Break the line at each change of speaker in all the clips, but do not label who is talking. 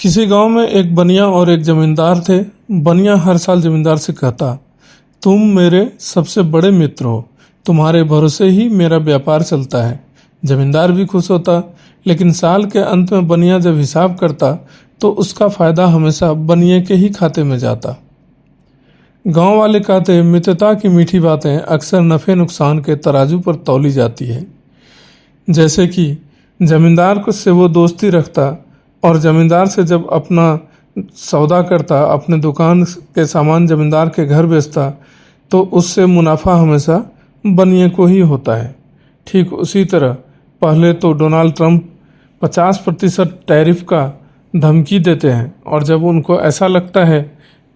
किसी गांव में एक बनिया और एक जमींदार थे। बनिया हर साल जमींदार से कहता, तुम मेरे सबसे बड़े मित्र हो, तुम्हारे भरोसे ही मेरा व्यापार चलता है। जमींदार भी खुश होता, लेकिन साल के अंत में बनिया जब हिसाब करता तो उसका फायदा हमेशा बनिए के ही खाते में जाता। गांव वाले कहते, मित्रता की मीठी बातें अक्सर नफे नुकसान के तराजू पर तौली जाती है। जैसे कि जमींदार को से वो दोस्ती रखता और जमींदार से जब अपना सौदा करता, अपने दुकान के सामान जमींदार के घर बेचता, तो उससे मुनाफा हमेशा बनिए को ही होता है। ठीक उसी तरह पहले तो डोनाल्ड ट्रंप 50% टैरिफ का धमकी देते हैं, और जब उनको ऐसा लगता है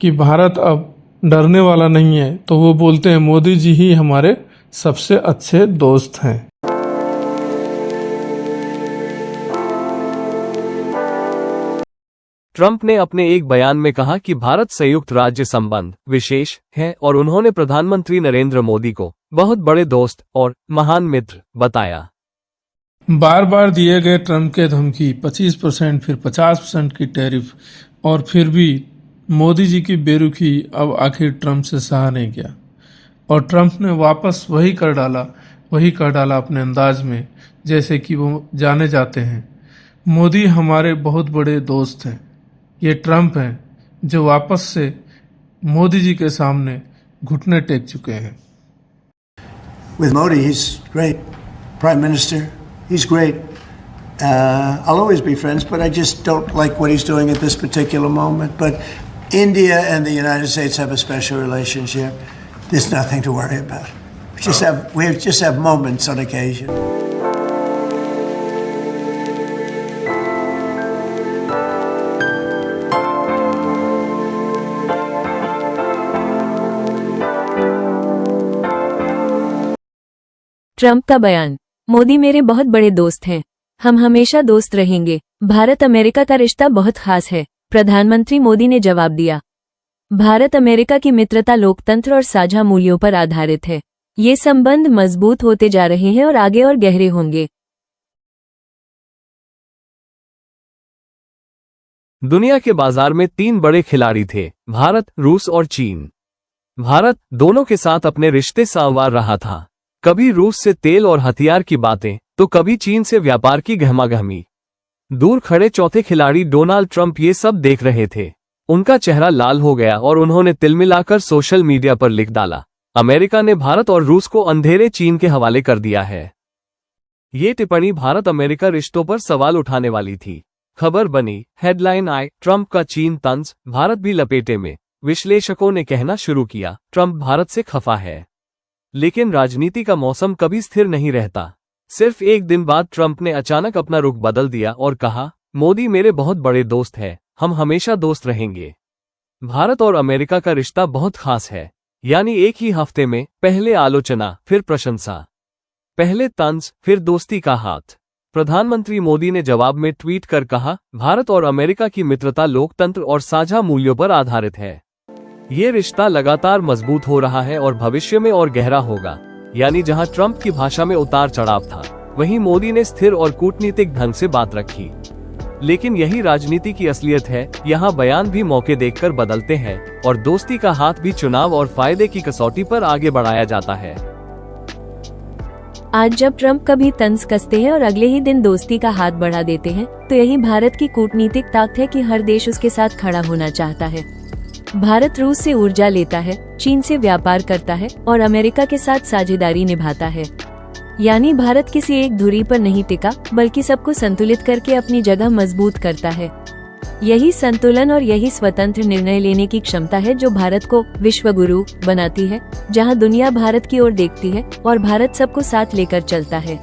कि भारत अब डरने वाला नहीं है तो वो बोलते हैं, मोदी जी ही हमारे सबसे अच्छे दोस्त हैं।
ट्रंप ने अपने एक बयान में कहा कि भारत संयुक्त राज्य संबंध विशेष है और उन्होंने प्रधानमंत्री नरेंद्र मोदी को बहुत बड़े दोस्त और महान मित्र बताया।
बार बार दिए गए ट्रंप के धमकी, 25% फिर 50% की टैरिफ, और फिर भी मोदी जी की बेरुखी अब आखिर ट्रंप से सहा नहीं गया और ट्रंप ने वापस वही कर डाला अपने अंदाज में, जैसे कि वो जाने जाते हैं। मोदी हमारे बहुत बड़े दोस्त हैं। ये ट्रंप हैं जो वापस से मोदी जी के सामने घुटने टेक चुके हैं।
With Modi, he's great. Prime Minister, he's great. I'll always be friends, but I just don't like what he's doing at this particular moment. But India and the United States have a special relationship. There's nothing to worry about. We just have moments on occasion.
Trump का बयान, मोदी मेरे बहुत बड़े दोस्त हैं, हम हमेशा दोस्त रहेंगे। भारत अमेरिका का रिश्ता बहुत खास है, प्रधानमंत्री मोदी ने जवाब दिया। भारत अमेरिका की मित्रता लोकतंत्र और साझा मूल्यों पर आधारित है। ये संबंध मजबूत होते जा रहे हैं और आगे और गहरे होंगे।
दुनिया के बाजार में 3 बड़े खिलाड़ी थे, भारत, रूस और चीन। भारत दोनों के साथ अपने रिश्ते साववार रहा था, कभी रूस से तेल और हथियार की बातें तो कभी चीन से व्यापार की गहमागहमी। दूर खड़े चौथे खिलाड़ी डोनाल्ड ट्रंप ये सब देख रहे थे। उनका चेहरा लाल हो गया और उन्होंने तिलमिलाकर सोशल मीडिया पर लिख डाला, अमेरिका ने भारत और रूस को अंधेरे चीन के हवाले कर दिया है। ये टिप्पणी भारत अमेरिका रिश्तों पर सवाल उठाने वाली थी। खबर बनी, हेडलाइन आई, ट्रंप का चीन तंज, भारत भी लपेटे में। विश्लेषकों ने कहना शुरू किया, ट्रंप भारत से खफा है। लेकिन राजनीति का मौसम कभी स्थिर नहीं रहता। सिर्फ एक दिन बाद ट्रंप ने अचानक अपना रुख बदल दिया और कहा, मोदी मेरे बहुत बड़े दोस्त हैं, हम हमेशा दोस्त रहेंगे। भारत और अमेरिका का रिश्ता बहुत खास है, यानी एक ही हफ्ते में पहले आलोचना फिर प्रशंसा, पहले तंज फिर दोस्ती का हाथ। प्रधानमंत्री मोदी ने जवाब में ट्वीट कर कहा, भारत और अमेरिका की मित्रता लोकतंत्र और साझा मूल्यों पर आधारित है। ये रिश्ता लगातार मजबूत हो रहा है और भविष्य में और गहरा होगा। यानी जहां ट्रंप की भाषा में उतार चढ़ाव था, वहीं मोदी ने स्थिर और कूटनीतिक ढंग से बात रखी। लेकिन यही राजनीति की असलियत है, यहाँ बयान भी मौके देखकर बदलते हैं और दोस्ती का हाथ भी चुनाव और फायदे की कसौटी पर आगे बढ़ाया जाता है।
आज जब ट्रंप कभी तंज कसते हैं और अगले ही दिन दोस्ती का हाथ बढ़ा देते हैं, तो यही भारत की कूटनीतिक ताकत है कि हर देश उसके साथ खड़ा होना चाहता है। भारत रूस से ऊर्जा लेता है, चीन से व्यापार करता है और अमेरिका के साथ साझेदारी निभाता है। यानी भारत किसी एक धुरी पर नहीं टिका, बल्कि सबको संतुलित करके अपनी जगह मजबूत करता है। यही संतुलन और यही स्वतंत्र निर्णय लेने की क्षमता है जो भारत को विश्व गुरु बनाती है, जहां दुनिया भारत की ओर देखती है और भारत सबको साथ लेकर चलता है।